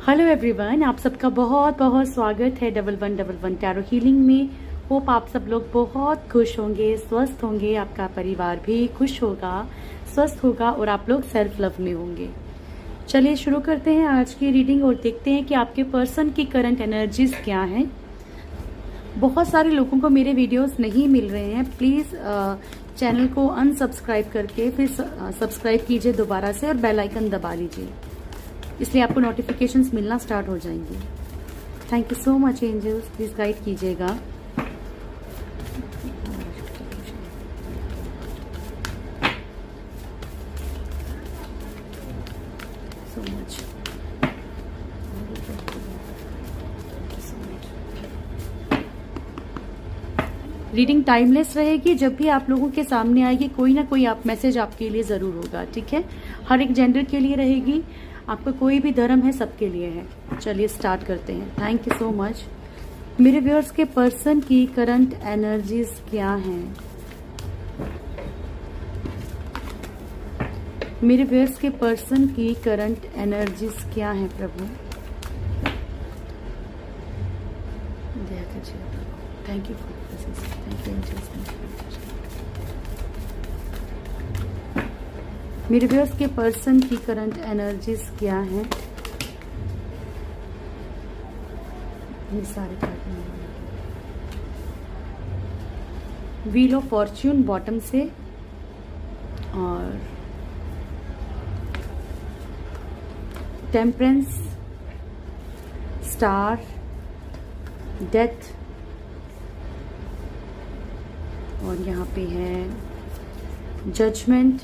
Hello everyone, आप सबका बहुत बहुत स्वागत है 1111 टैरो हीलिंग में। होप आप सब लोग बहुत खुश होंगे, स्वस्थ होंगे, आपका परिवार भी खुश होगा, स्वस्थ होगा और आप लोग सेल्फ लव में होंगे। चलिए शुरू करते हैं आज की रीडिंग और देखते हैं कि आपके पर्सन की करंट एनर्जीज क्या हैं। बहुत सारे लोगों को मेरे वीडियोस नहीं मिल रहे हैं, प्लीज़ चैनल को अनसब्सक्राइब करके फिर सब्सक्राइब कीजिए दोबारा से और बेल आइकन दबा लीजिए, इसलिए आपको नोटिफिकेशंस मिलना स्टार्ट हो जाएंगे। Thank you so much angels, please guide कीजिएगा। सो मच रीडिंग टाइमलेस रहेगी, जब भी आप लोगों के सामने आएगी कोई ना कोई आप मैसेज आपके लिए जरूर होगा, ठीक है। हर एक जेंडर के लिए रहेगी, आपका कोई भी धर्म है सबके लिए है। चलिए स्टार्ट करते हैं। Thank you so much. मेरे व्यूअर्स के पर्सन की करंट एनर्जीज क्या हैं? मेरे व्यूअर्स के पर्सन की करंट एनर्जीज क्या हैं प्रभु? दया कीजिए। Thank you for this, thank you angels, thank you. मेरे व्यूअर्स के पर्सन की करंट एनर्जीज क्या हैं? ये सारे card wheel of fortune bottom से और टेम्परेंस, स्टार, डेथ और यहाँ पे है जजमेंट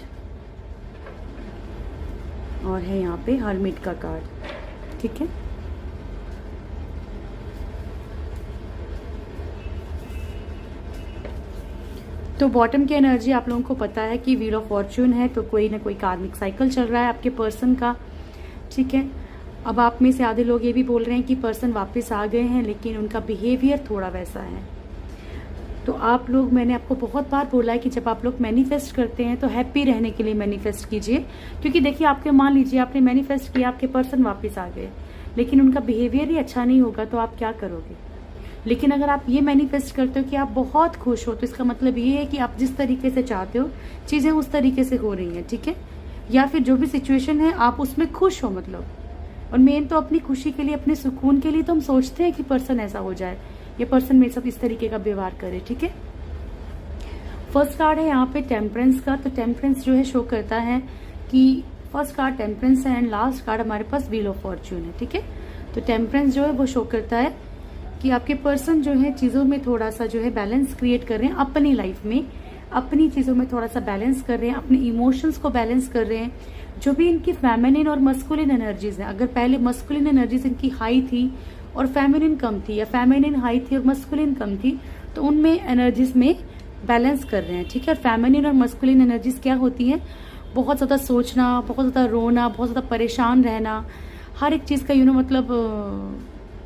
और है यहाँ पे हर्मिट का कार्ड, ठीक है। तो बॉटम की एनर्जी आप लोगों को पता है कि व्हील ऑफ फॉर्च्यून है, तो कोई ना कोई कार्मिक साइकिल चल रहा है आपके पर्सन का, ठीक है। अब आप में से आधे लोग ये भी बोल रहे हैं कि पर्सन वापस आ गए हैं, लेकिन उनका बिहेवियर थोड़ा वैसा है। तो आप लोग, मैंने आपको बहुत बार बोला है कि जब आप लोग मैनिफेस्ट करते हैं तो हैप्पी रहने के लिए मैनिफेस्ट कीजिए, क्योंकि देखिए आपके, मान लीजिए आपने मैनिफेस्ट किया, आपके पर्सन वापस आ गए, लेकिन उनका बिहेवियर ही अच्छा नहीं होगा तो आप क्या करोगे। लेकिन अगर आप ये मैनिफेस्ट करते हो कि आप बहुत खुश हो, तो इसका मतलब ये है कि आप जिस तरीके से चाहते हो चीजें उस तरीके से हो रही हैं, ठीक है। या फिर जो भी सिचुएशन है आप उसमें खुश हो, मतलब। और मेन तो अपनी खुशी के लिए, अपने सुकून के लिए तो हम सोचते हैं कि पर्सन ऐसा हो जाए, ये पर्सन मेरे साथ इस तरीके का व्यवहार करे, ठीक है। फर्स्ट कार्ड है यहाँ पे टेम्परेंस का। तो टेम्परेंस जो है शो करता है कि फर्स्ट कार्ड टेम्परेंस है एंड लास्ट कार्ड हमारे पास व्हील ऑफ फॉर्च्यून है, ठीक है। तो टेम्परेंस जो है वो शो करता है कि आपके पर्सन जो है चीजों में थोड़ा सा जो है बैलेंस क्रिएट कर रहे हैं अपनी लाइफ में, अपनी चीजों में थोड़ा सा बैलेंस कर रहे हैं, अपने इमोशंस को बैलेंस कर रहे हैं। जो भी इनकी फेमिनिन और मस्कुलिन एनर्जीज है, अगर पहले मस्कुलिन एनर्जीज इनकी हाई थी और फेमिनिन कम थी, या फेमिनिन हाई थी और मस्कुलिन कम थी, तो उनमें एनर्जीज में बैलेंस कर रहे हैं, ठीक है। और फेमिनिन और मस्कुलिन एनर्जीज क्या होती है? बहुत ज्यादा सोचना, बहुत ज्यादा रोना, बहुत ज्यादा परेशान रहना, हर एक चीज का मतलब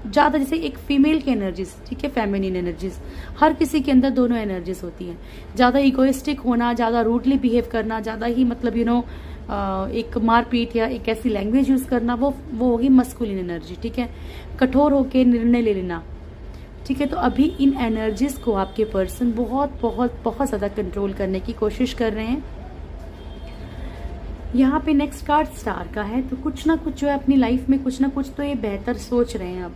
ज्यादा, जैसे एक फीमेल की एनर्जीज, ठीक है, फेमिनिन एनर्जीज, हर किसी के अंदर दोनों एनर्जीज होती हैं। ज्यादा इगोइस्टिक होना, ज्यादा रूडली बिहेव करना, ज्यादा ही मतलब एक मारपीट या एक ऐसी लैंग्वेज यूज करना, वो होगी मस्कुलिन एनर्जी, ठीक है। कठोर होकर निर्णय ले लेना, ठीक है। तो अभी इन एनर्जीज को आपके पर्सन बहुत बहुत बहुत ज्यादा कंट्रोल करने की कोशिश कर रहे हैं। यहाँ पे नेक्स्ट कार्ड स्टार का है। तो कुछ ना कुछ जो है अपनी लाइफ में कुछ ना कुछ तो ये बेहतर सोच रहे हैं, अब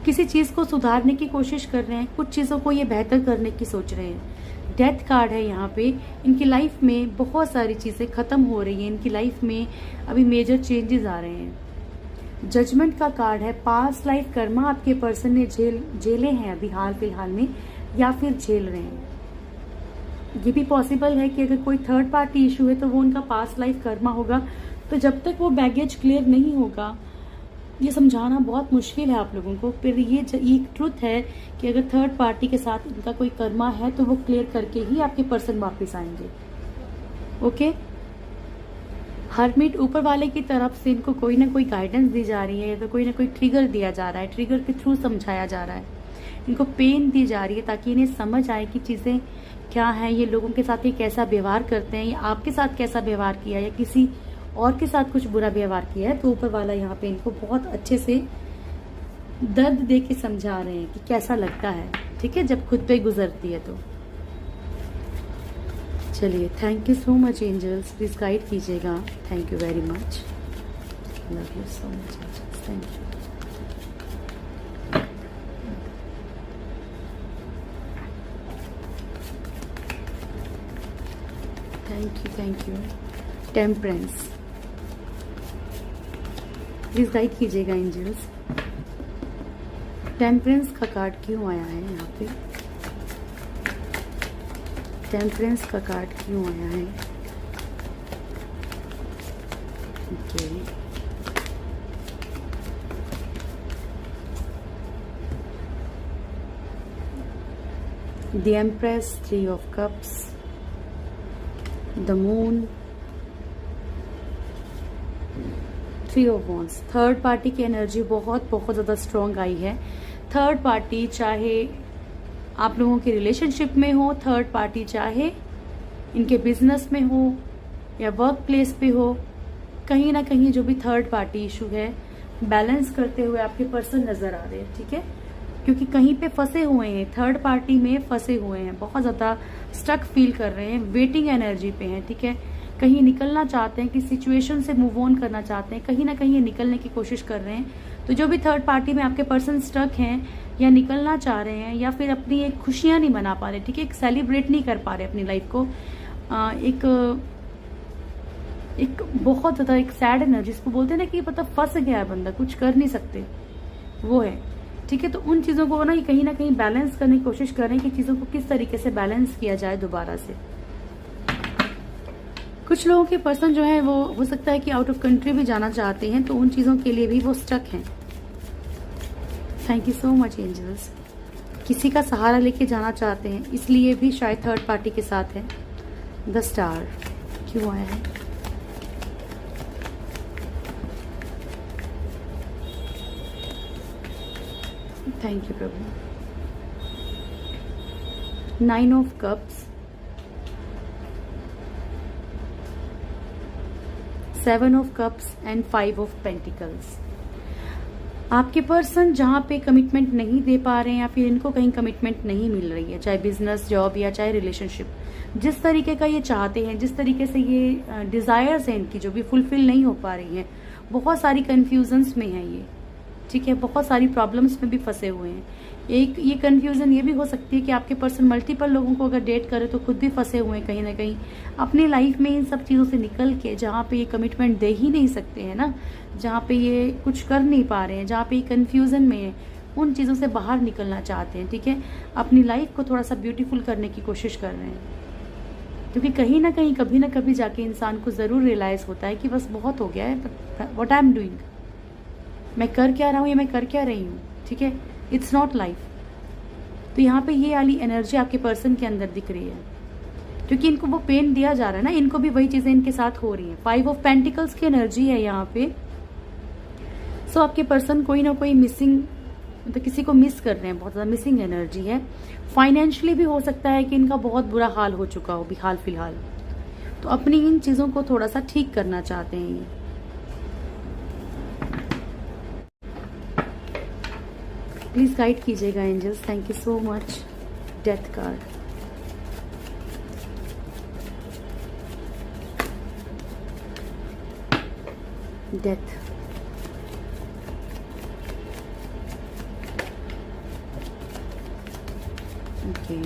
किसी चीज को सुधारने की कोशिश कर रहे हैं, कुछ चीजों को ये बेहतर करने की सोच रहे हैं। डेथ कार्ड है यहाँ पे। इनकी लाइफ में बहुत सारी चीजें खत्म हो रही हैं, इनकी लाइफ में अभी मेजर चेंजेस आ रहे हैं। जजमेंट का कार्ड है। पास्ट लाइफ कर्मा आपके पर्सन ने झेले हैं अभी हाल फिलहाल में, या फिर झेल रहे हैं। ये भी पॉसिबल है कि अगर कोई थर्ड पार्टी इशू है तो वो उनका पास्ट लाइफ कर्मा होगा। तो जब तक वो बैगेज क्लियर नहीं होगा, ये समझाना बहुत मुश्किल है आप लोगों को। फिर ये ट्रुथ है कि अगर थर्ड पार्टी के साथ इनका कोई कर्मा है तो वो क्लियर करके ही आपके पर्सन वापस आएंगे, ओके। हर्मिट, ऊपर वाले की तरफ से इनको कोई ना कोई गाइडेंस दी जा रही है, या तो कोई ना कोई ट्रिगर दिया जा रहा है, ट्रिगर के थ्रू समझाया जा रहा है, इनको पेन दी जा रही है ताकि इन्हें समझ आए कि चीजें क्या है, ये लोगों के साथ ये कैसा व्यवहार करते हैं, या आपके साथ कैसा व्यवहार किया, या किसी और के साथ कुछ बुरा व्यवहार किया है तो ऊपर वाला यहाँ पे इनको बहुत अच्छे से दर्द दे के समझा रहे हैं कि कैसा लगता है, ठीक है, जब खुद पे गुजरती है तो। चलिए, thank you so much angels, please guide कीजिएगा। Thank you very much, love you so much angels, thank you. Thank you. Temperance, please guide कीजिएगा एंजल्स। टेम्परेंस का कार्ड क्यों आया है यहाँ पे? टेम्परेंस का कार्ड क्यों आया है? Okay, the empress, 3 of cups, the moon, 3 of wands. Third party की एनर्जी बहुत ज़्यादा स्ट्रॉन्ग आई है। थर्ड पार्टी चाहे आप लोगों के रिलेशनशिप में हो, थर्ड पार्टी चाहे इनके बिजनेस में हो या वर्क प्लेस पे हो, कहीं ना कहीं जो भी थर्ड पार्टी इशू है बैलेंस करते हुए आपके पर्सन नजर आ रहे हैं, ठीक है, क्योंकि कहीं पे फंसे हुए हैं, थर्ड पार्टी में फंसे हुए हैं, बहुत ज्यादा स्टक फील कर रहे हैं, वेटिंग एनर्जी पे हैं, ठीक है, कहीं निकलना चाहते हैं, कि सिचुएशन से मूव ऑन करना चाहते हैं, कहीं ना कहीं निकलने की कोशिश कर रहे हैं। तो जो भी थर्ड पार्टी में आपके पर्सन स्टक हैं या निकलना चाह रहे हैं या फिर अपनी एक खुशियां नहीं मना पा रहे, ठीक है, एक सेलिब्रेट नहीं कर पा रहे अपनी लाइफ को, एक बहुत ज्यादा एक सैड एनर्जी, जिसको बोलते हैं ना कि मतलब फंस गया है बंदा, कुछ कर नहीं सकते, वो है, ठीक है। तो उन चीजों को ना कहीं बैलेंस करने की कोशिश कर रहे हैं कि चीजों को किस तरीके से बैलेंस किया जाए दोबारा से। कुछ लोगों के पर्सन जो है वो हो सकता है कि आउट ऑफ कंट्री भी जाना चाहते हैं, तो उन चीजों के लिए भी वो स्टक हैं। Thank you so much angels. किसी का सहारा लेके जाना चाहते हैं, इसलिए भी शायद थर्ड पार्टी के साथ है। द स्टार क्यों आया है? Thank you Prabhu. 9 of cups, 7 of cups and 5 of pentacles. आपके पर्सन जहाँ पे कमिटमेंट नहीं दे पा रहे हैं या फिर इनको कहीं कमिटमेंट नहीं मिल रही है, चाहे बिजनेस, जॉब या चाहे रिलेशनशिप, जिस तरीके का ये चाहते हैं, जिस तरीके से ये डिजायर्स हैं इनकी जो भी फुलफिल नहीं हो पा रही हैं, बहुत सारी कंफ्यूजन्स में है ये, ठीक है, बहुत सारी प्रॉब्लम्स में भी फंसे हुए हैं। एक ये कंफ्यूजन ये भी हो सकती है कि आपके पर्सन मल्टीपल लोगों को अगर डेट करे तो खुद भी फंसे हुए हैं कहीं ना कहीं अपनी लाइफ में इन सब चीज़ों से निकल के, जहाँ पे ये कमिटमेंट दे ही नहीं सकते हैं ना, जहाँ पे ये कुछ कर नहीं पा रहे हैं, जहाँ पे ये कंफ्यूजन में है, उन चीज़ों से बाहर निकलना चाहते हैं, ठीक है, अपनी लाइफ को थोड़ा सा ब्यूटीफुल करने की कोशिश कर रहे हैं, क्योंकि कहीं ना कहीं कभी ना कभी जाके इंसान को ज़रूर रियलाइज़ होता है कि बस बहुत हो गया है, व्हाट आई एम डूइंग, मैं कर क्या रहा हूँ या मैं कर क्या रही हूँ, ठीक है, इट्स नॉट लाइफ। तो यहाँ पे ये वाली एनर्जी आपके पर्सन के अंदर दिख रही है, क्योंकि इनको वो पेन दिया जा रहा है ना, इनको भी वही चीजें इनके साथ हो रही हैं। 5 ऑफ पेंटिकल्स की एनर्जी है यहाँ पे। सो आपके पर्सन कोई ना कोई मिसिंग, मतलब किसी को मिस कर रहे हैं, बहुत ज्यादा मिसिंग एनर्जी है। फाइनेंशियली भी हो सकता है कि इनका बहुत बुरा हाल हो चुका हो भी हाल फिलहाल, तो अपनी इन चीजों को थोड़ा सा ठीक करना चाहते हैं ये। प्लीज गाइड कीजिएगा angels, thank you so much. Death card, death, okay,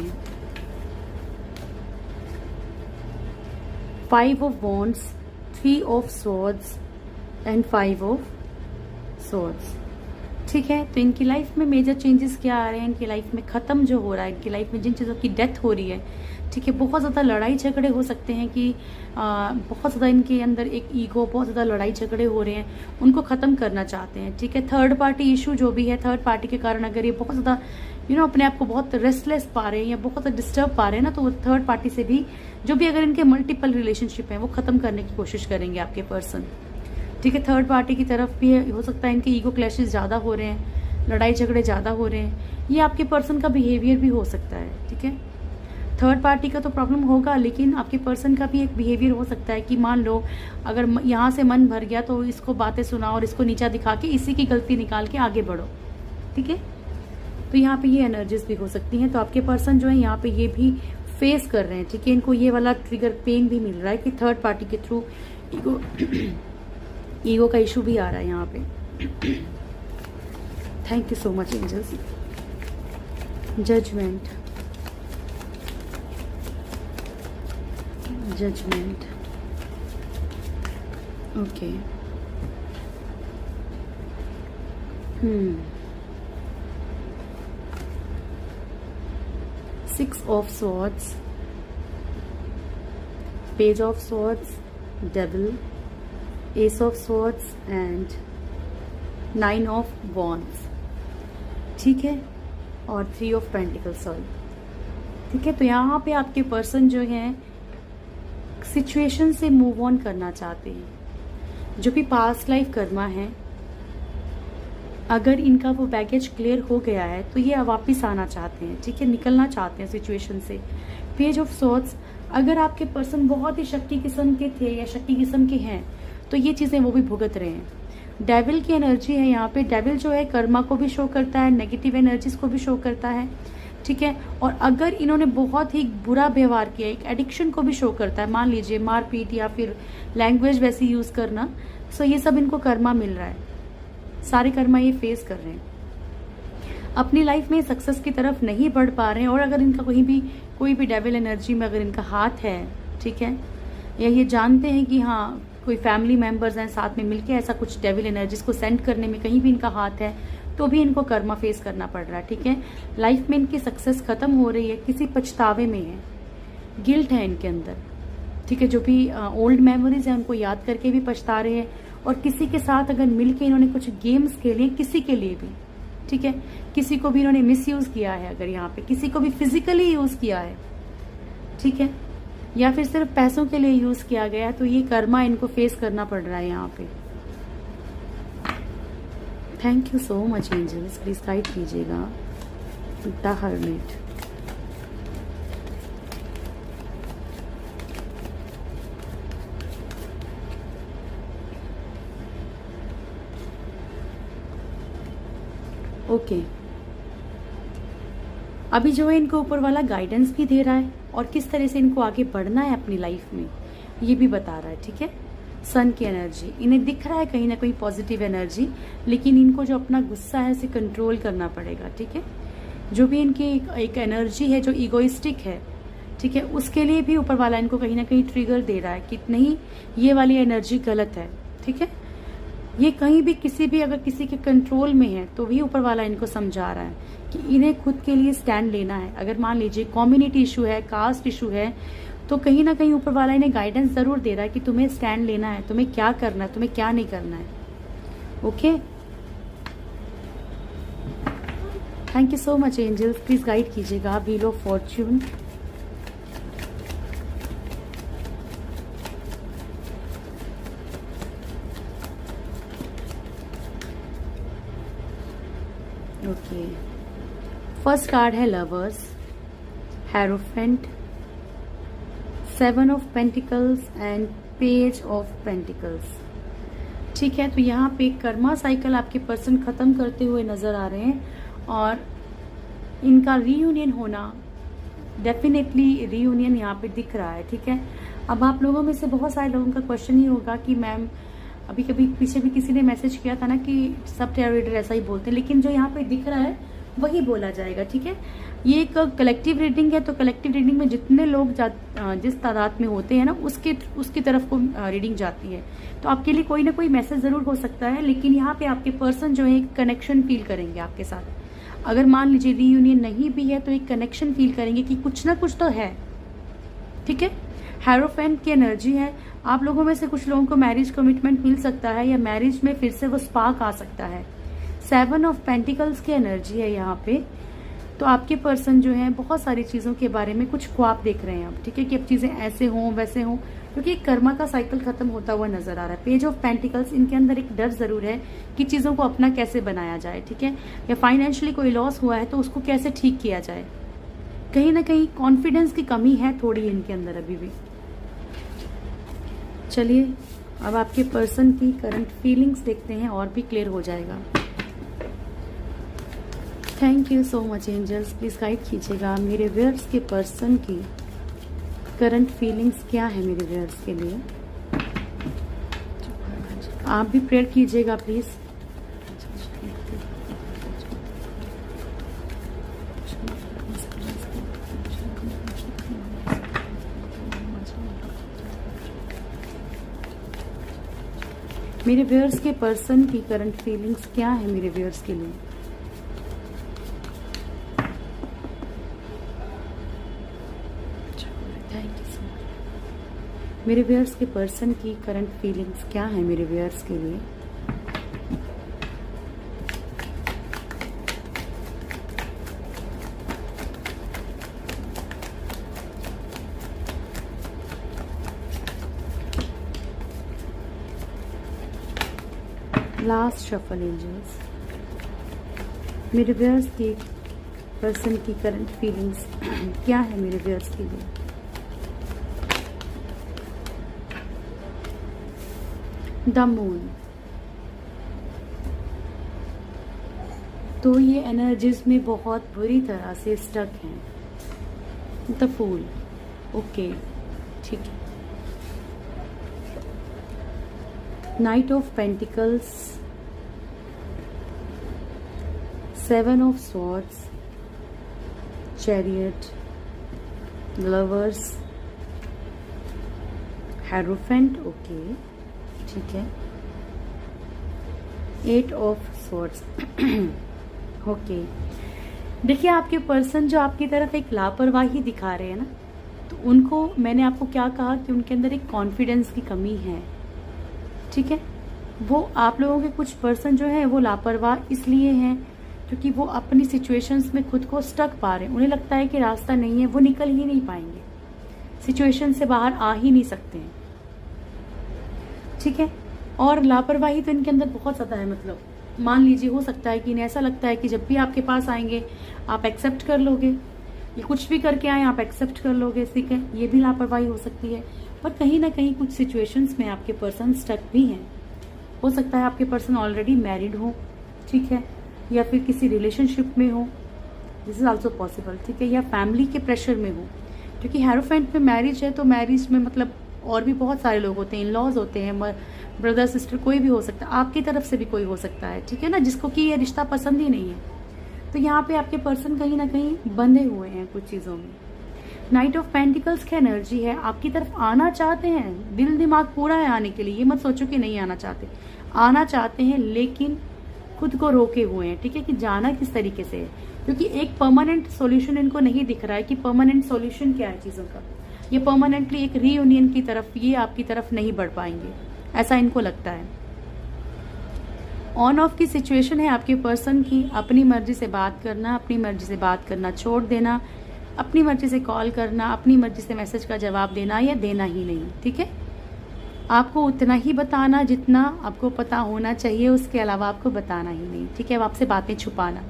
5 of wands, 3 of swords and 5 of swords, ठीक है। तो इनकी लाइफ में मेजर चेंजेस क्या आ रहे हैं, इनकी लाइफ में खत्म जो हो रहा है, इनकी लाइफ में जिन चीज़ों की डेथ हो रही है, ठीक है, बहुत ज़्यादा लड़ाई झगड़े हो सकते हैं कि बहुत ज़्यादा इनके अंदर एक ईगो, बहुत ज़्यादा लड़ाई झगड़े हो रहे हैं, उनको ख़त्म करना चाहते हैं, ठीक है। थर्ड पार्टी इशू जो भी है, थर्ड पार्टी के कारण अगर ये बहुत ज़्यादा अपने आप को बहुत रेस्टलेस पा रहे हैं या बहुत ज़्यादा डिस्टर्ब पा रहे हैं ना, तो वो थर्ड पार्टी से भी जो भी अगर इनके मल्टीपल रिलेशनशिप हैं वो ख़त्म करने की कोशिश करेंगे आपके पर्सन, ठीक है। थर्ड पार्टी की तरफ भी हो सकता है इनके ईगो क्लैशेस ज़्यादा हो रहे हैं, लड़ाई झगड़े ज़्यादा हो रहे हैं, ये आपके पर्सन का बिहेवियर भी हो सकता है, ठीक है। थर्ड पार्टी का तो प्रॉब्लम होगा, लेकिन आपके पर्सन का भी एक बिहेवियर हो सकता है कि मान लो अगर यहाँ से मन भर गया तो इसको बातें सुनाओ और इसको नीचा दिखा के इसी की गलती निकाल के आगे बढ़ो, ठीक है। तो यहाँ पे ये एनर्जीज भी हो सकती हैं। तो आपके पर्सन जो है यहाँ पे ये भी फेस कर रहे हैं, ठीक है। इनको ये वाला ट्रिगर पेन भी मिल रहा है कि थर्ड पार्टी के थ्रू ईगो का इशू भी आ रहा है यहाँ पे। Thank you so much angels. Judgement, judgement, okay. Six of Swords, Page of Swords, Devil, Ace of Swords and Nine of Wands, ठीक है, और 3 of Pentacles, सॉरी, ठीक है। तो यहाँ पे आपके पर्सन जो हैं सिचुएशन से मूव ऑन करना चाहते हैं। जो भी पास्ट लाइफ कर्मा है, अगर इनका वो बैगेज क्लियर हो गया है तो ये वापस आना चाहते हैं, ठीक है, निकलना चाहते हैं सिचुएशन से। पेज ऑफ सॉर्ड्स, अगर आपके पर्सन बहुत ही शक्ति किस्म के थे या शक्ति किस्म के हैं तो ये चीज़ें वो भी भुगत रहे हैं। डेविल की एनर्जी है यहाँ पे। डेविल जो है कर्मा को भी शो करता है, नेगेटिव एनर्जीज को भी शो करता है, ठीक है। और अगर इन्होंने बहुत ही बुरा व्यवहार किया, एक एडिक्शन को भी शो करता है, मान लीजिए मारपीट या फिर लैंग्वेज वैसी यूज करना, सो ये सब इनको कर्मा मिल रहा है, सारे कर्मा ये फेस कर रहे हैं। अपनी लाइफ में सक्सेस की तरफ नहीं बढ़ पा रहे हैं, और अगर इनका कोई भी डेविल एनर्जी में अगर इनका हाथ है, ठीक है, या ये जानते हैं कि हाँ कोई फैमिली मेंबर्स हैं साथ में मिलके ऐसा कुछ डेविल एनर्जीज को सेंड करने में कहीं भी इनका हाथ है, तो भी इनको कर्मा फेस करना पड़ रहा है, ठीक है। लाइफ में इनकी सक्सेस खत्म हो रही है, किसी पछतावे में है, गिल्ट है इनके अंदर, ठीक है। जो भी ओल्ड मेमोरीज है उनको याद करके भी पछता रहे हैं, और किसी के साथ अगर मिलके इन्होंने कुछ गेम्स खेले, किसी के लिए भी, ठीक है, किसी को भी इन्होंने मिस यूज किया है, अगर यहाँ पे किसी को भी फिजिकली यूज किया है, ठीक है, या फिर सिर्फ पैसों के लिए यूज किया गया, तो ये कर्मा इनको फेस करना पड़ रहा है यहाँ पे। Thank you so much angels, please guide कीजिएगा। The hermit, okay. अभी जो है इनको ऊपर वाला गाइडेंस भी दे रहा है, और किस तरह से इनको आगे बढ़ना है अपनी लाइफ में ये भी बता रहा है, ठीक है। सन की एनर्जी, इन्हें दिख रहा है कहीं ना कहीं पॉजिटिव एनर्जी, लेकिन इनको जो अपना गुस्सा है उसे कंट्रोल करना पड़ेगा, ठीक है। जो भी इनकी एक एनर्जी है जो इगोइस्टिक है, ठीक है, उसके लिए भी ऊपर वाला इनको कहीं ना कहीं ट्रिगर दे रहा है कि नहीं ये वाली एनर्जी गलत है, ठीक है। ये कहीं भी किसी भी अगर किसी के कंट्रोल में है तो भी ऊपर वाला इनको समझा रहा है कि इन्हें खुद के लिए स्टैंड लेना है। अगर मान लीजिए कम्युनिटी इशू है, कास्ट इशू है, तो कहीं ना कहीं ऊपर वाला इन्हें गाइडेंस जरूर दे रहा है कि तुम्हें स्टैंड लेना है, तुम्हें क्या करना है, तुम्हें क्या नहीं करना है, okay. Thank you so much angels, please guide कीजिएगा। Wheel of fortune, okay. First card है lovers, hierophant, 7 of pentacles and page of pentacles, ठीक है। तो यहाँ पे कर्मा साइकिल आपके पर्सन खत्म करते हुए नजर आ रहे हैं, और इनका रीयूनियन होना, डेफिनेटली रीयूनियन यहाँ पे दिख रहा है, ठीक है। अब आप लोगों में से बहुत सारे लोगों का क्वेश्चन ही होगा कि मैम अभी कभी पीछे भी किसी ने मैसेज किया था ना कि सब टैरो रीडर ऐसा ही बोलते हैं, लेकिन जो यहाँ पे दिख रहा है वही बोला जाएगा, ठीक है। ये एक कलेक्टिव रीडिंग है, तो कलेक्टिव रीडिंग में जितने लोग जिस तादाद में होते हैं ना उसकी तरफ को रीडिंग जाती है। तो आपके लिए कोई ना कोई मैसेज जरूर हो सकता है, लेकिन यहाँ पे आपके पर्सन जो है एक कनेक्शन फील करेंगे आपके साथ। अगर मान लीजिए रीयूनियन नहीं भी है तो एक कनेक्शन फील करेंगे कि कुछ ना कुछ तो है, ठीक है। हेरोफेंट की एनर्जी है, आप लोगों में से कुछ लोगों को मैरिज कमिटमेंट मिल सकता है, या मैरिज में फिर से वो स्पार्क आ सकता है। 7 ऑफ पेंटिकल्स की एनर्जी है यहाँ पे। तो आपके पर्सन जो है बहुत सारी चीजों के बारे में कुछ ख्वाब देख रहे हैं अब, ठीक है, कि अब चीजें ऐसे हों वैसे हों, क्योंकि कर्मा का साइकिल खत्म होता हुआ नजर आ रहा है। पेज ऑफ पेंटिकल्स, इनके अंदर एक डर जरूर है कि चीजों को अपना कैसे बनाया जाए, ठीक है, या फाइनेंशियली कोई लॉस हुआ है तो उसको कैसे ठीक किया जाए, कहीं ना कहीं कॉन्फिडेंस की कमी है थोड़ी इनके अंदर अभी भी। चलिए अब आपके पर्सन की करंट फीलिंग्स देखते हैं और भी क्लियर हो जाएगा। Thank you so much angels, please guide कीजिएगा मेरे व्यूअर्स के पर्सन की करंट फीलिंग्स क्या है मेरे व्यूअर्स के लिए। आप भी प्रेयर कीजिएगा प्लीज। मेरे व्यूअर्स के पर्सन की करंट फीलिंग्स क्या है मेरे व्यूअर्स के लिए। Thank you so much. मेरे व्यूअर्स के पर्सन की करंट फीलिंग्स क्या है मेरे व्यूअर्स के लिए। लास्ट शफल एंजल्स, मेरे व्यूअर्स की पर्सन की करंट फीलिंग्स क्या है मेरे व्यूअर्स के लिए। द मून, तो ये एनर्जीज में बहुत बुरी तरह से स्टक हैं। द फूल, ओके ठीक है। Knight of pentacles, seven of swords, chariot, lovers, hierophant, okay ठीक है। Eight of swords, okay. देखिए आपके पर्सन जो आपकी तरफ एक लापरवाही दिखा रहे हैं ना, तो उनको मैंने आपको क्या कहा कि उनके अंदर एक कॉन्फिडेंस की कमी है, ठीक है। वो आप लोगों के कुछ पर्सन जो है वो लापरवाह इसलिए हैं क्योंकि वो अपनी सिचुएशंस में खुद को स्टक पा रहे हैं। उन्हें लगता है कि रास्ता नहीं है, वो निकल ही नहीं पाएंगे, सिचुएशन से बाहर आ ही नहीं सकते हैं, ठीक है। और लापरवाही तो इनके अंदर बहुत ज़्यादा है। मतलब मान लीजिए हो सकता है कि इन्हें ऐसा लगता है कि जब भी आपके पास आएंगे आप एक्सेप्ट कर लोगे, ये कुछ भी करके आए आप एक्सेप्ट कर लोगे, ठीक है। ये भी लापरवाही हो सकती है। पर कहीं ना कहीं कुछ सिचुएशंस में आपके पर्सन स्टक भी हैं। हो सकता है आपके पर्सन ऑलरेडी मैरिड हो, ठीक है, या फिर किसी रिलेशनशिप में हो, दिस इज ऑल्सो पॉसिबल, ठीक है, या फैमिली के प्रेशर में हो। क्योंकि हेरोफेंट में मैरिज है, तो मैरिज में मतलब और भी बहुत सारे लोग होते हैं, इन लॉज होते हैं, ब्रदर सिस्टर, कोई भी हो सकता है, आपकी तरफ से भी कोई हो सकता है, ठीक है ना, जिसको कि ये रिश्ता पसंद ही नहीं है। तो यहाँ पे आपके पर्सन कहीं ना कहीं बंधे हुए हैं कुछ चीज़ों में। नाइट ऑफ पेंटिकल्स की एनर्जी है, आपकी तरफ आना चाहते हैं, दिल दिमाग पूरा है आने के लिए, ये मत सोचो कि नहीं आना चाहते, आना चाहते हैं लेकिन खुद को रोके हुए हैं, ठीक है, कि जाना किस तरीके से है। क्योंकि एक परमानेंट सॉल्यूशन इनको नहीं दिख रहा है कि परमानेंट सॉल्यूशन क्या है चीज़ों का। ये परमानेंटली एक रीयूनियन की तरफ, ये आपकी तरफ नहीं बढ़ पाएंगे, ऐसा इनको लगता है। ऑन ऑफ की सिचुएशन है आपके पर्सन की, अपनी मर्जी से बात करना, अपनी मर्जी से बात करना छोड़ देना, अपनी मर्जी से कॉल करना, अपनी मर्जी से मैसेज का जवाब देना या देना ही नहीं, ठीक है। आपको उतना ही बताना जितना आपको पता होना चाहिए, उसके अलावा आपको बताना ही नहीं, ठीक है। अब आपसे बातें छुपाना,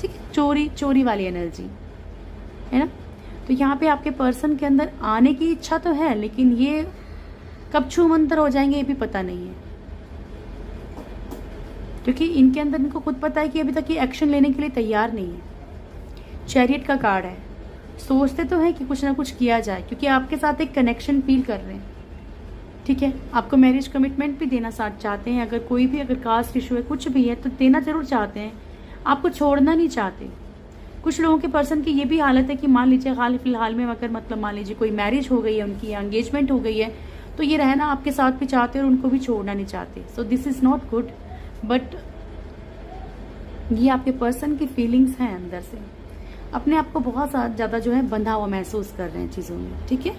ठीक है, चोरी वाली एनर्जी है ना। तो यहाँ पे आपके पर्सन के अंदर आने की इच्छा तो है, लेकिन ये कब छू मंतर हो जाएंगे ये भी पता नहीं है। क्योंकि इनके अंदर इनको खुद पता है कि अभी तक ये एक्शन लेने के लिए तैयार नहीं है। चैरियट का कार्ड है, सोचते तो है कि कुछ ना कुछ किया जाए, क्योंकि आपके साथ एक कनेक्शन फील कर रहे हैं, ठीक है। आपको मैरिज कमिटमेंट भी देना साथ चाहते हैं, अगर कोई भी अगर कास्ट इशू है कुछ भी है तो देना जरूर चाहते हैं, आपको छोड़ना नहीं चाहते। कुछ लोगों के पर्सन की ये भी हालत है कि मान लीजिए हाल फिलहाल में अगर मतलब मान लीजिए कोई मैरिज हो गई है उनकी या एंगेजमेंट हो गई है, तो ये रहना आपके साथ भी चाहते हैं और उनको भी छोड़ना नहीं चाहते। So this is not good, but ये आपके पर्सन की फीलिंग्स हैं अंदर से, अपने आप को बहुत ज़्यादा जो है बंधा हुआ महसूस कर रहे हैं चीज़ों में, ठीक है।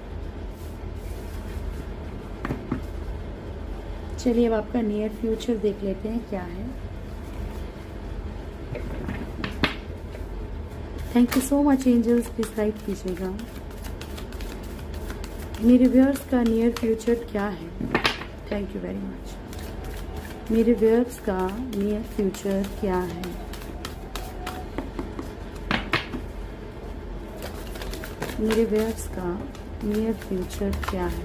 चलिए अब आपका नियर फ्यूचर देख लेते हैं क्या है। Thank you so much angels, please guide कीजिएगा मेरे व्यूअर्स का नियर फ्यूचर क्या है। Thank you very much. मेरे व्यूअर्स का नियर फ्यूचर क्या है। मेरे व्यूअर्स का नियर फ्यूचर क्या है?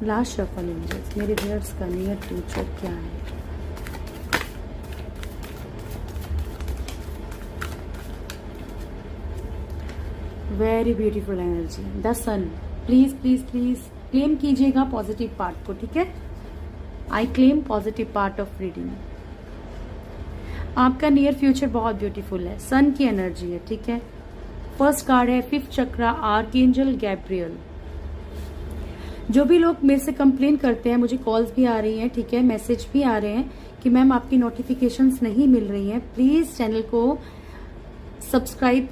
लास्ट शफल एंजल्स, मेरे व्यूअर्स का नियर फ्यूचर क्या है? Very beautiful energy, the sun. Please please please claim कीजिएगा पॉजिटिव पार्ट को, ठीक है? I claim positive part of reading. आपका नियर फ्यूचर बहुत ब्यूटीफुल है, सन की एनर्जी है, ठीक है? फर्स्ट कार्ड है फिफ्थ चक्रा, आर्कएंजल गैब्रियल। जो भी लोग मेरे से कंप्लेन करते हैं, मुझे कॉल्स भी आ रही हैं, ठीक है, मैसेज भी आ रहे हैं कि मैम आपकी नोटिफिकेशंस नहीं मिल रही हैं, प्लीज चैनल को सब्सक्राइब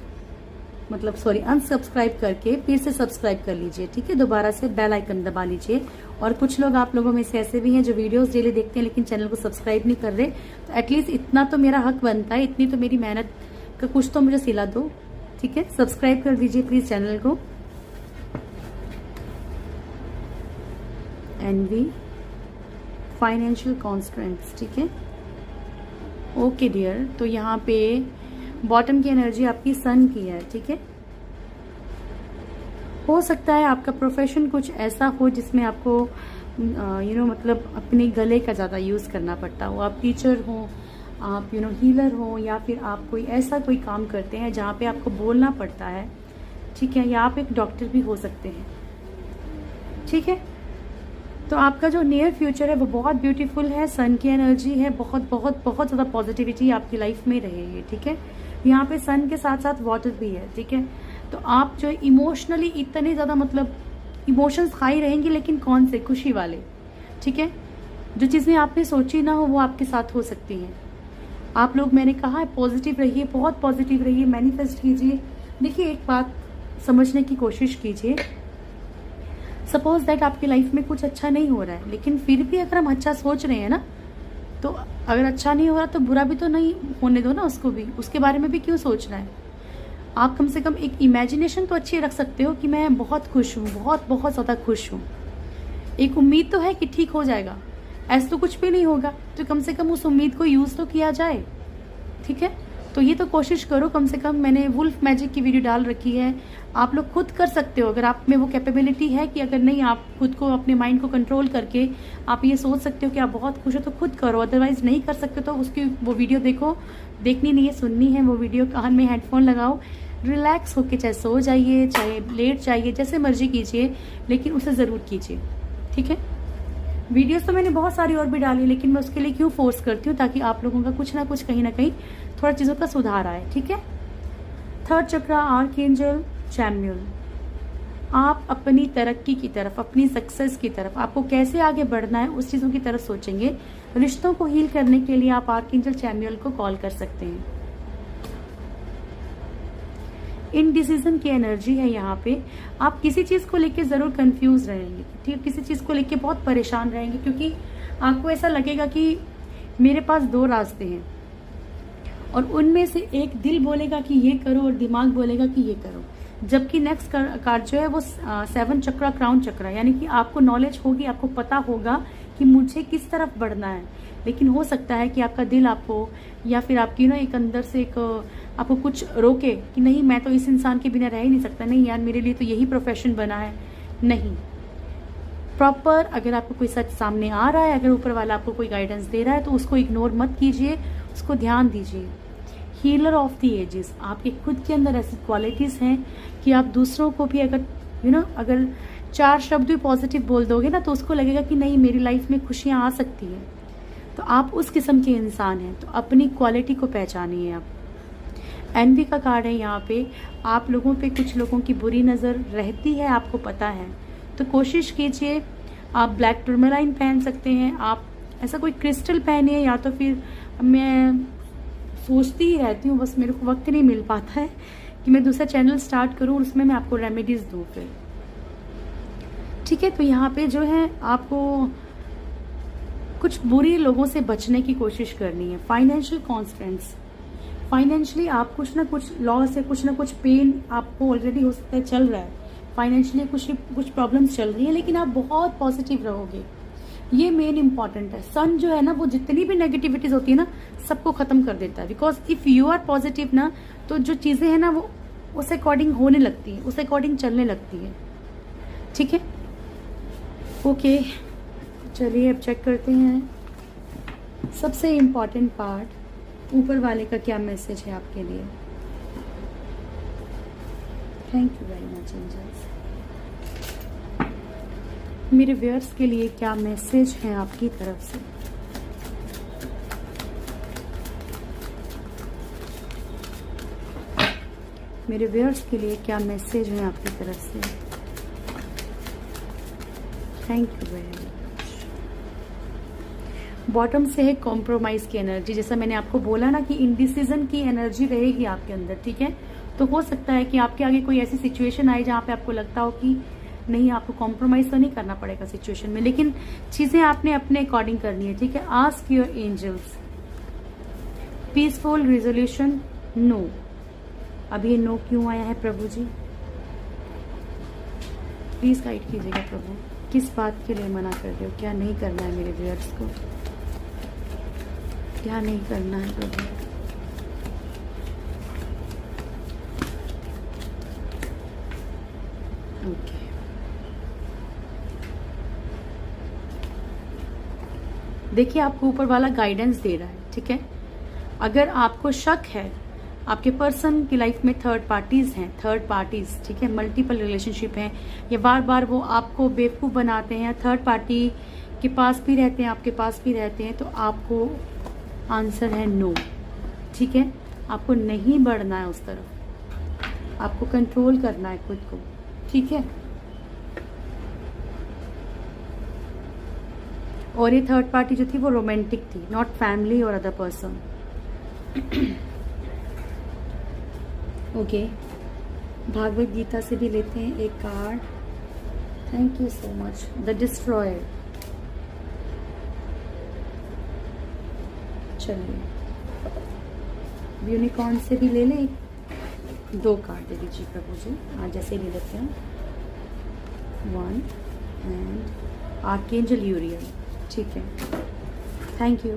अनसब्सक्राइब करके फिर से सब्सक्राइब कर लीजिए, ठीक है? दोबारा से बेल आइकन दबा लीजिए। और कुछ लोग आप लोगों में से ऐसे भी हैं जो वीडियोस डेली देखते हैं लेकिन चैनल को सब्सक्राइब नहीं कर रहे, तो एटलीस्ट इतना तो मेरा हक बनता है, इतनी तो मेरी मेहनत का कुछ तो मुझे सिला दो, ठीक है? सब्सक्राइब कर दीजिए प्लीज चैनल को। एनवी, फाइनेंशियल कॉन्स्टेंट्स, ठीक है? ओके डियर, तो यहाँ पे बॉटम की एनर्जी आपकी सन की है, ठीक है? हो सकता है आपका प्रोफेशन कुछ ऐसा हो जिसमें आपको मतलब अपने गले का ज़्यादा यूज़ करना पड़ता हो। आप टीचर हो, आप हीलर हो, या फिर आप कोई काम करते हैं जहाँ पे आपको बोलना पड़ता है, ठीक है? या आप एक डॉक्टर भी हो सकते हैं, ठीक है? तो आपका जो नियर फ्यूचर है वो बहुत ब्यूटीफुल है, सन की एनर्जी है, बहुत बहुत बहुत ज़्यादा पॉजिटिविटी आपकी लाइफ में रहेगी, ठीक है? यहाँ पे सन के साथ साथ वाटर भी है, ठीक है? तो आप जो इमोशनली इतने ज़्यादा मतलब इमोशंस हाई रहेंगे, लेकिन कौन से? खुशी वाले, ठीक है? जो चीज़ें आपने सोची ना हो वो आपके साथ हो सकती हैं। आप लोग, मैंने कहा है पॉजिटिव रहिए, बहुत पॉजिटिव रहिए, मैनिफेस्ट कीजिए। देखिए एक बात समझने की कोशिश कीजिए, सपोज दैट आपकी लाइफ में कुछ अच्छा नहीं हो रहा है, लेकिन फिर भी अगर हम अच्छा सोच रहे हैं ना, तो अगर अच्छा नहीं हो रहा तो बुरा भी तो नहीं होने दो ना उसको भी, उसके बारे में भी क्यों सोचना है? आप कम से कम एक इमेजिनेशन तो अच्छी रख सकते हो कि मैं बहुत खुश हूँ, बहुत बहुत ज़्यादा खुश हूँ। एक उम्मीद तो है कि ठीक हो जाएगा, ऐसा तो कुछ भी नहीं होगा, तो कम से कम उस उम्मीद को यूज़ तो किया जाए, ठीक है? तो ये तो कोशिश करो कम से कम। मैंने वुल्फ मैजिक की वीडियो डाल रखी है, आप लोग खुद कर सकते हो अगर आप में वो कैपेबिलिटी है कि अगर नहीं आप खुद को अपने माइंड को कंट्रोल करके आप ये सोच सकते हो कि आप बहुत खुश हो तो खुद करो, अदरवाइज नहीं कर सकते तो उसकी वो वीडियो देखो, देखनी नहीं है सुननी है वो वीडियो, कान में हेडफोन लगाओ, रिलैक्स होके चाहे सो जाइए चाहे लेट जाइए, जैसे मर्जी कीजिए, लेकिन उसे ज़रूर कीजिए, ठीक है? वीडियोस तो मैंने बहुत सारी और भी डाली, लेकिन मैं उसके लिए क्यों फोर्स करती हूँ, ताकि आप लोगों का कुछ ना कुछ कहीं ना कहीं थोड़ा चीज़ों का सुधार आए, ठीक है? थर्ड चक्रा, आर्कएंजल चैम्यूल। आप अपनी तरक्की की तरफ, अपनी सक्सेस की तरफ, आपको कैसे आगे बढ़ना है उस चीज़ों की तरफ सोचेंगे। रिश्तों को हील करने के लिए आप आर्कएंजल चैम्यूल को कॉल कर सकते हैं। इनडिसीजन की एनर्जी है यहाँ पे, आप किसी चीज़ को लेके ज़रूर कंफ्यूज रहेंगे, ठीक? किसी चीज़ को लेके बहुत परेशान रहेंगे, क्योंकि आपको ऐसा लगेगा कि मेरे पास दो रास्ते हैं और उनमें से एक दिल बोलेगा कि ये करो और दिमाग बोलेगा कि ये करो, जबकि नेक्स्ट कार्ड जो है वो 7 चक्रा, क्राउन चक्रा, यानी कि आपको नॉलेज होगी, आपको पता होगा कि मुझे किस तरफ बढ़ना है, लेकिन हो सकता है कि आपका दिल आपको या फिर आपकी एक अंदर से एक आपको कुछ रोके कि नहीं मैं तो इस इंसान के बिना रह ही नहीं सकता, नहीं यार मेरे लिए तो यही प्रोफेशन बना है। नहीं, प्रॉपर अगर आपको कोई सच सामने आ रहा है, अगर ऊपर वाला आपको कोई गाइडेंस दे रहा है तो उसको इग्नोर मत कीजिए, उसको ध्यान दीजिए। हीलर ऑफ द एजेस, आपके खुद के अंदर ऐसी क्वालिटीज़ हैं कि आप दूसरों को भी अगर अगर 4 शब्द भी पॉजिटिव बोल दोगे ना तो उसको लगेगा कि नहीं मेरी लाइफ में खुशियाँ आ सकती हैं, तो आप उस किस्म के इंसान हैं। तो अपनी क्वालिटी को पहचानिए आप। एनवी का कार्ड है यहाँ पे, आप लोगों पे कुछ लोगों की बुरी नज़र रहती है, आपको पता है, तो कोशिश कीजिए। आप ब्लैक टूरमेलाइन पहन सकते हैं, आप ऐसा कोई क्रिस्टल पहनिए, या तो फिर मैं सोचती ही रहती हूँ, बस मेरे को वक्त नहीं मिल पाता है कि मैं दूसरा चैनल स्टार्ट करूँ और उसमें मैं आपको रेमेडीज़ दूँ फिर, ठीक है? तो यहाँ पे जो है आपको कुछ बुरी लोगों से बचने की कोशिश करनी है। फाइनेंशियल कॉन्स्टेंट्स, फाइनेंशियली आप कुछ ना कुछ लॉस है, कुछ ना कुछ पेन आपको ऑलरेडी हो सकता है चल रहा है, फाइनेंशियली कुछ प्रॉब्लम्स चल रही है, लेकिन आप बहुत पॉजिटिव रहोगे, ये मेन इंपॉर्टेंट है। सन जो है ना, वो जितनी भी नेगेटिविटीज होती है ना, सबको खत्म कर देता है। Because if you are positive ना, तो जो चीजें हैं ना, वो उस अकॉर्डिंग होने लगती है, उस अकॉर्डिंग चलने लगती है। ठीक है, ओके, चलिए अब चेक करते हैं सबसे इम्पॉर्टेंट पार्ट, ऊपर वाले का क्या मैसेज है आपके लिए। Thank you very much angels. मेरे व्यूअर्स के लिए क्या मैसेज है आपकी तरफ से। मेरे व्यूअर्स के लिए क्या मैसेज है आपकी तरफ से। Thank you very much. Bottom से है कॉम्प्रोमाइज की एनर्जी। जैसा मैंने आपको बोला ना कि इंडिसीजन की एनर्जी रहेगी आपके अंदर। ठीक है, तो हो सकता है कि आपके आगे कोई ऐसी सिचुएशन आए जहां पे आपको लगता हो कि नहीं, आपको कॉम्प्रोमाइज तो नहीं करना पड़ेगा सिचुएशन में, लेकिन चीजें आपने अपने अकॉर्डिंग करनी है। ठीक है, ask your angels peaceful resolution no. अब ये नो क्यों आया है प्रभु जी, प्लीज गाइड कीजिएगा प्रभु, किस बात के लिए मना कर रहे हो, क्या नहीं करना है मेरे व्यूअर्स को, क्या नहीं करना है प्रभु। ओके, देखिए आपको ऊपर वाला गाइडेंस दे रहा है। ठीक है, अगर आपको शक है आपके पर्सन की लाइफ में थर्ड पार्टीज हैं, थर्ड पार्टीज, ठीक है, मल्टीपल रिलेशनशिप हैं, या बार बार वो आपको बेवकूफ़ बनाते हैं, थर्ड पार्टी के पास भी रहते हैं, आपके पास भी रहते हैं, तो आपको आंसर है नो। ठीक है, आपको नहीं बढ़ना है उस तरफ, आपको कंट्रोल करना है खुद को। ठीक है, और ये थर्ड पार्टी जो थी वो रोमांटिक थी, नॉट फैमिली और other person. Okay, Bhagavad Gita से भी लेते हैं एक card. Thank you so much. The destroyer. चलिए यूनिकॉर्न से भी ले लें, दो कार्ड दे दीजिए प्रभु जी। आज जैसे ले लेते हैं, वन एंड आर्कएंजल यूरियल। ठीक है, थैंक यू।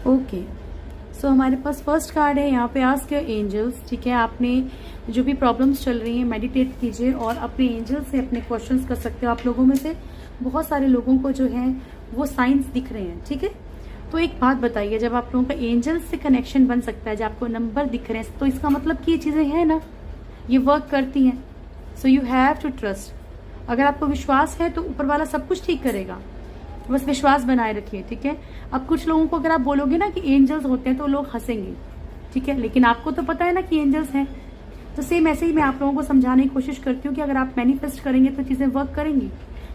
ओके, सो हमारे पास फर्स्ट कार्ड है यहाँ पे, आस्क योर एंजल्स। ठीक है, आपने जो भी प्रॉब्लम्स चल रही हैं मेडिटेट कीजिए और अपने एंजल से अपने क्वेश्चंस कर सकते हो। आप लोगों में से बहुत सारे लोगों को जो है वो साइंस दिख रहे हैं। ठीक है, तो एक बात बताइए, जब आप लोगों का एंजल से कनेक्शन बन सकता है, जब आपको नंबर दिख रहे हैं, तो इसका मतलब कि ये चीजें हैं ना, ये वर्क करती हैं। So you have to trust. अगर आपको विश्वास है तो ऊपर वाला सब कुछ ठीक करेगा, बस विश्वास बनाए रखिए। ठीक है, अब कुछ लोगों को अगर आप बोलोगे ना कि एंजल्स होते हैं तो लोग हंसेंगे। ठीक है, लेकिन आपको तो पता है ना कि एंजल्स हैं। तो सेम ऐसे ही मैं आप लोगों को समझाने की कोशिश करती हूँ कि अगर आप मैनिफेस्ट करेंगे तो चीजें वर्क करेंगी,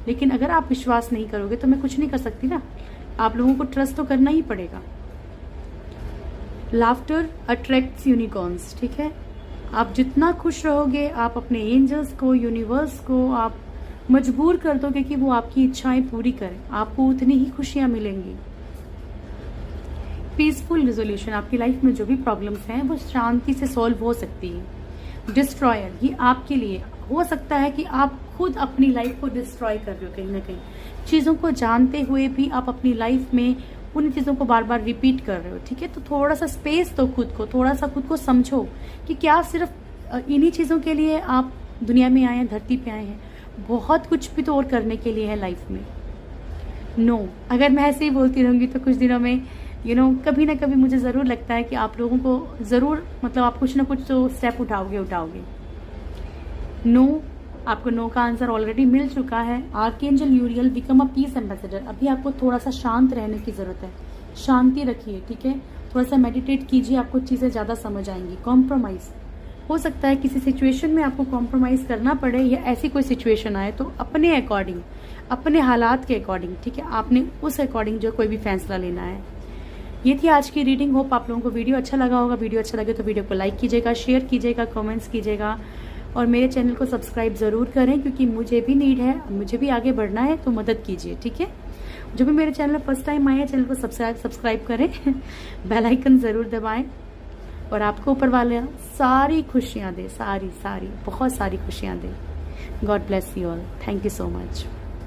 लेकिन अगर आप विश्वास नहीं करोगे तो मैं कुछ नहीं कर सकती ना। आप लोगों को ट्रस्ट तो करना ही पड़ेगा। Laughter attracts unicorns. ठीक है, आप जितना खुश रहोगे, आप अपने एंजल्स को, यूनिवर्स को आप मजबूर कर दोगे कि वो आपकी इच्छाएं पूरी करें, आपको उतनी ही खुशियां मिलेंगी। पीसफुल रिजोल्यूशन, आपकी लाइफ में जो भी प्रॉब्लम्स हैं वो शांति से सॉल्व हो सकती है। डिस्ट्रॉयर, ये आपके लिए हो सकता है कि आप खुद अपनी लाइफ को डिस्ट्रॉय कर रहे हो कहीं ना कहीं, चीजों को जानते हुए भी आप अपनी लाइफ में उन चीजों को बार बार रिपीट कर रहे हो। ठीक है, तो थोड़ा सा स्पेस दो खुद को, थोड़ा सा खुद को समझो कि क्या सिर्फ इन्हीं चीजों के लिए आप दुनिया में आए हैं, धरती पे आए हैं, बहुत कुछ भी तो और करने के लिए है लाइफ में। नो, अगर मैं ऐसे ही बोलती रहूंगी तो कुछ दिनों में कभी ना कभी मुझे जरूर लगता है कि आप लोगों को जरूर आप कुछ ना कुछ तो स्टेप उठाओगे। नो, आपको नो का आंसर ऑलरेडी मिल चुका है। Archangel यूरियल, become a piece ambassador. अभी आपको थोड़ा सा शांत रहने की जरूरत है, शांति रखिए। ठीक है, थोड़ा सा मेडिटेट कीजिए, आपको चीजें ज्यादा समझ आएंगी। कॉम्प्रोमाइज, हो सकता है किसी सिचुएशन में आपको कॉम्प्रोमाइज करना पड़े, या ऐसी कोई सिचुएशन आए तो अपने अकॉर्डिंग, अपने हालात के अकॉर्डिंग, ठीक है, आपने उस अकॉर्डिंग जो कोई भी फैसला लेना है। ये थी आज की रीडिंग। होप आप लोगों को वीडियो अच्छा लगा होगा। वीडियो अच्छा लगे तो वीडियो को लाइक कीजिएगा, शेयर कीजिएगा, कमेंट्स कीजिएगा और मेरे चैनल को सब्सक्राइब जरूर करें, क्योंकि मुझे भी नीड है, मुझे भी आगे बढ़ना है, तो मदद कीजिए। ठीक है, जो भी मेरे चैनल फर्स्ट टाइम आए हैं, चैनल को सब्सक्राइब करें, बेल आइकन जरूर दबाएं और आपको ऊपर वाले सारी खुशियां दे, सारी बहुत सारी खुशियां दे। God bless you all. Thank you so much.